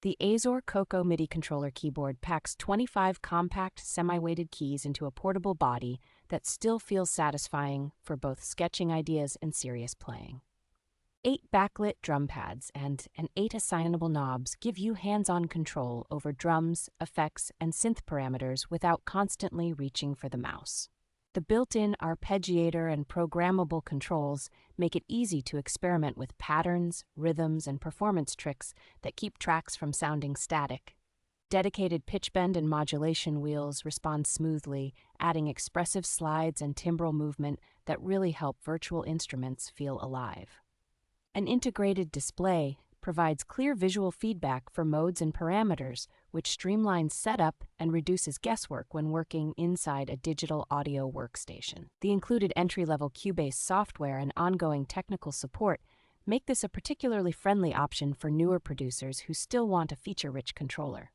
The AZOR KOKKO MIDI controller keyboard packs 25 compact, semi-weighted keys into a portable body that still feels satisfying for both sketching ideas and serious playing. 8 backlit drum pads and 8 assignable knobs give you hands-on control over drums, effects, and synth parameters without constantly reaching for the mouse. The built-in arpeggiator and programmable controls make it easy to experiment with patterns, rhythms, and performance tricks that keep tracks from sounding static. Dedicated pitch bend and modulation wheels respond smoothly, adding expressive slides and timbral movement that really help virtual instruments feel alive. An integrated display provides clear visual feedback for modes and parameters, which streamlines setup and reduces guesswork when working inside a digital audio workstation. The included entry-level Cubase software and ongoing technical support make this a particularly friendly option for newer producers who still want a feature-rich controller.